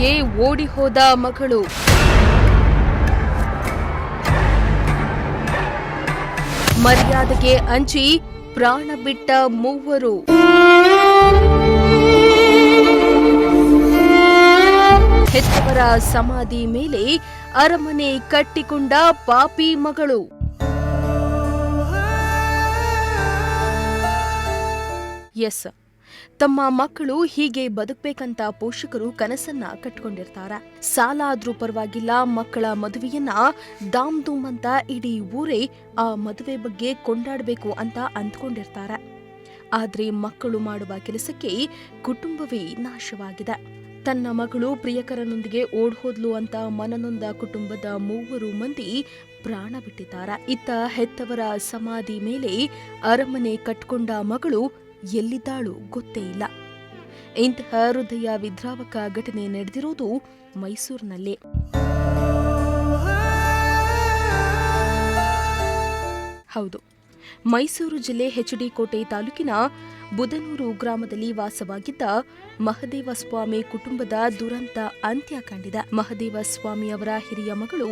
ಮದುವೆಗೆ ಓಡಿ ಹೋದ ಮಗಳು. ಮರ್ಯಾದೆಗೆ ಅಂಜಿ ಪ್ರಾಣ ಬಿಟ್ಟ ಮೂವರು. ಹೆತ್ತವರ ಸಮಾಧಿ ಮೇಲೆ ಅರಮನೆ ಕಟ್ಟಿಕೊಂಡ ಪಾಪಿ ಮಗಳು. ಎಸ್, ತಮ್ಮ ಮಕ್ಕಳು ಹೀಗೆ ಬದುಕಬೇಕಂತ ಪೋಷಕರು ಕನಸನ್ನ ಕಟ್ಕೊಂಡಿರ್ತಾರೆ. ಸಾಲ ಆದ್ರೂ ಪರವಾಗಿಲ್ಲ, ಮಕ್ಕಳ ಮದುವೆಯನ್ನ ದಾಮ್ ಧೂಮ್ ಅಂತ ಇಡೀ ಊರೇ ಆ ಮದುವೆ ಬಗ್ಗೆ ಕೊಂಡಾಡಬೇಕು ಅಂತ ಅಂದ್ಕೊಂಡಿರ್ತಾರೆ. ಆದ್ರೆ ಮಕ್ಕಳು ಮಾಡುವ ಕೆಲಸಕ್ಕೆ ಕುಟುಂಬವೇ ನಾಶವಾಗಿದೆ. ತನ್ನ ಮಗಳು ಪ್ರಿಯಕರನೊಂದಿಗೆ ಓಡ್ಹೋದ್ಲು ಅಂತ ಮನನೊಂದ ಕುಟುಂಬದ 3 ಮಂದಿ ಪ್ರಾಣ ಬಿಟ್ಟಿದ್ದಾರೆ. ಇತ್ತ ಹೆತ್ತವರ ಸಮಾಧಿ ಮೇಲೆ ಅರಮನೆ ಕಟ್ಕೊಂಡ ಮಗಳು ಎಲ್ಲಿದ್ದಾಳು ಗೊತ್ತೇ ಇಲ್ಲ. ಇಂತಹ ಹೃದಯ ವಿದ್ರಾವಕ ಘಟನೆ ನಡೆದಿರುವುದು ಮೈಸೂರಿನಲ್ಲಿ. ಹೌದು, ಮೈಸೂರು ಜಿಲ್ಲೆ ಹೆಚ್ಡಿ ಕೋಟೆ ತಾಲೂಕಿನ ಬುದನೂರು ಗ್ರಾಮದಲ್ಲಿ ವಾಸವಾಗಿದ್ದ ಮಹದೇವ ಸ್ವಾಮಿ ಕುಟುಂಬದ ದುರಂತ ಅಂತ್ಯ ಕಂಡಿದೆ. ಮಹದೇವ ಸ್ವಾಮಿ ಅವರ ಹಿರಿಯ ಮಗಳು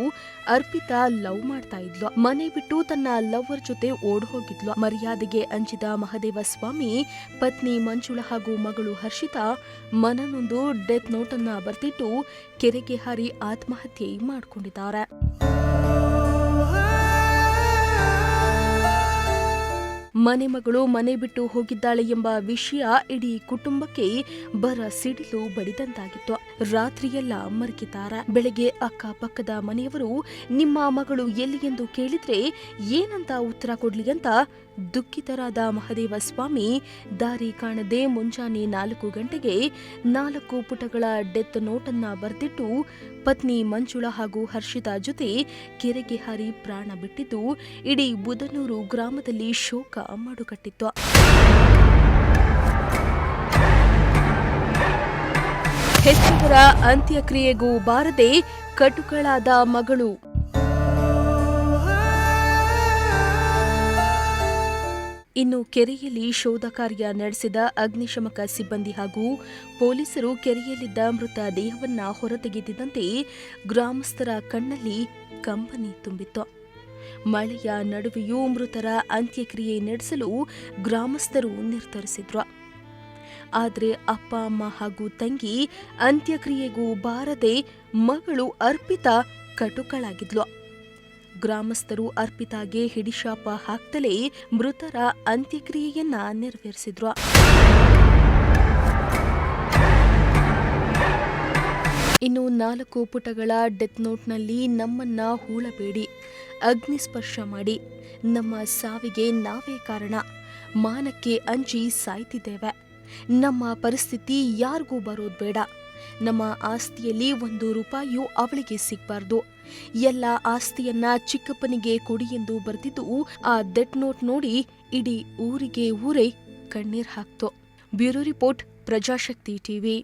ಅರ್ಪಿತಾ ಲವ್ ಮಾಡ್ತಾ ಇದ್ಲು. ಮನೆ ಬಿಟ್ಟು ತನ್ನ ಲವ್ವರ್ ಜೊತೆ ಓಡ್ ಹೋಗಿದ್ಲು. ಮರ್ಯಾದೆಗೆ ಅಂಜಿದ ಮಹದೇವ ಸ್ವಾಮಿ ಪತ್ನಿ ಮಂಜುಳಾ ಹಾಗೂ ಮಗಳು ಹರ್ಷಿತಾ ಮನನೊಂದು ಡೆತ್ ನೋಟ್ ಅನ್ನ ಬರ್ತಿಟ್ಟು ಕೆರೆಗೆ ಹಾರಿ ಆತ್ಮಹತ್ಯೆ ಮಾಡಿಕೊಂಡಿದ್ದಾರೆ. ಮನೆ ಮಗಳು ಮನೆ ಬಿಟ್ಟು ಹೋಗಿದ್ದಾಳೆ ಎಂಬ ವಿಷಯ ಇಡೀ ಕುಟುಂಬಕ್ಕೆ ಬರ ಸಿಡಿಲು ಬಡಿದಂತಾಗಿತ್ತು. ರಾತ್ರಿಯೆಲ್ಲ ಮರಗಿದ್ದಾರೆ. ಬೆಳಗ್ಗೆ ಅಕ್ಕಪಕ್ಕದ ಮನೆಯವರು ನಿಮ್ಮ ಮಗಳು ಎಲ್ಲಿ ಎಂದು ಕೇಳಿದ್ರೆ ಏನಂತ ಉತ್ತರ ಕೊಡ್ಲಿ ಅಂತ ದುಃಖಿತರಾದ ಮಹದೇವ ಸ್ವಾಮಿ ದಾರಿ ಕಾಣದೆ ಮುಂಜಾನೆ 4 ಗಂಟೆಗೆ 4 ಪುಟಗಳ ಡೆತ್ ನೋಟನ್ನ ಬರೆದಿಟ್ಟು ಪತ್ನಿ ಮಂಜುಳಾ ಹಾಗೂ ಹರ್ಷಿತಾ ಜೊತೆ ಕೆರೆಗೆ ಹಾರಿ ಪ್ರಾಣ ಬಿಟ್ಟಿದ್ದು ಇಡೀ ಬುದನೂರು ಗ್ರಾಮದಲ್ಲಿ ಶೋಕ ಮಡುಗಟ್ಟಿತ್ತು. ಹೆತ್ತವರ ಅಂತ್ಯಕ್ರಿಯೆಗೂ ಬಾರದೆ ಕಟುಕಳಾದ ಮಗಳು. ಇನ್ನು ಕೆರೆಯಲ್ಲಿ ಶೋಧ ಕಾರ್ಯ ನಡೆಸಿದ ಅಗ್ನಿಶಮಕ ಸಿಬ್ಬಂದಿ ಹಾಗೂ ಪೊಲೀಸರು ಕೆರೆಯಲ್ಲಿದ್ದ ಮೃತ ದೇಹವನ್ನ ಹೊರತೆಗೆದಿದ್ದಂತೆ ಗ್ರಾಮಸ್ಥರ ಕಣ್ಣಲ್ಲಿ ಕಂಬನಿ ತುಂಬಿತ್ತು. ಮಳೆಯ ನಡುವೆಯೂ ಮೃತರ ಅಂತ್ಯಕ್ರಿಯೆ ನಡೆಸಲು ಗ್ರಾಮಸ್ಥರು ನಿರ್ಧರಿಸಿದ್ರು. ಆದರೆ ಅಪ್ಪ ಅಮ್ಮ ಹಾಗೂ ತಂಗಿ ಅಂತ್ಯಕ್ರಿಯೆಗೂ ಬಾರದೆ ಮಗಳು ಅರ್ಪಿತಾ ಕಟುಕಳಾಗಿದ್ಲು. ಗ್ರಾಮಸ್ಥರು ಅರ್ಪಿತಾಗೆ ಹಿಡಿಶಾಪ ಹಾಕ್ತಲೇ ಮೃತರ ಅಂತ್ಯಕ್ರಿಯೆಯನ್ನ ನೆರವೇರಿಸಿದ್ರು. ಇನ್ನು 4 ಪುಟಗಳ ಡೆತ್ ನೋಟ್ನಲ್ಲಿ ನಮ್ಮನ್ನ ಹೂಳಬೇಡಿ, ಅಗ್ನಿಸ್ಪರ್ಶ ಮಾಡಿ, ನಮ್ಮ ಸಾವಿಗೆ ನಾವೇ ಕಾರಣ, ಮಾನಕ್ಕೆ ಅಂಜಿ ಸಾಯ್ತಿದ್ದೇವೆ, ನಮ್ಮ ಪರಿಸ್ಥಿತಿ ಯಾರಿಗೂ ಬರೋದು ಬೇಡ, ನಮ್ಮ ಆಸ್ತಿಯಲ್ಲಿ 1 ರೂಪಾಯಿಯೂ ಅವಳಿಗೆ ಸಿಗಬಾರ್ದು, ಎಲ್ಲ ಆಸ್ತಿಯನ್ನ ಚಿಕ್ಕಪ್ಪನಿಗೆ ಕೊಡಿ ಎಂದು ಬರೆದಿದ್ದು ಆ ಡೆತ್ ನೋಟ್ ನೋಡಿ ಇಡೀ ಊರೇ ಕಣ್ಣೀರ್ ಹಾಕ್ತು. Bureau report, Prajashakti TV.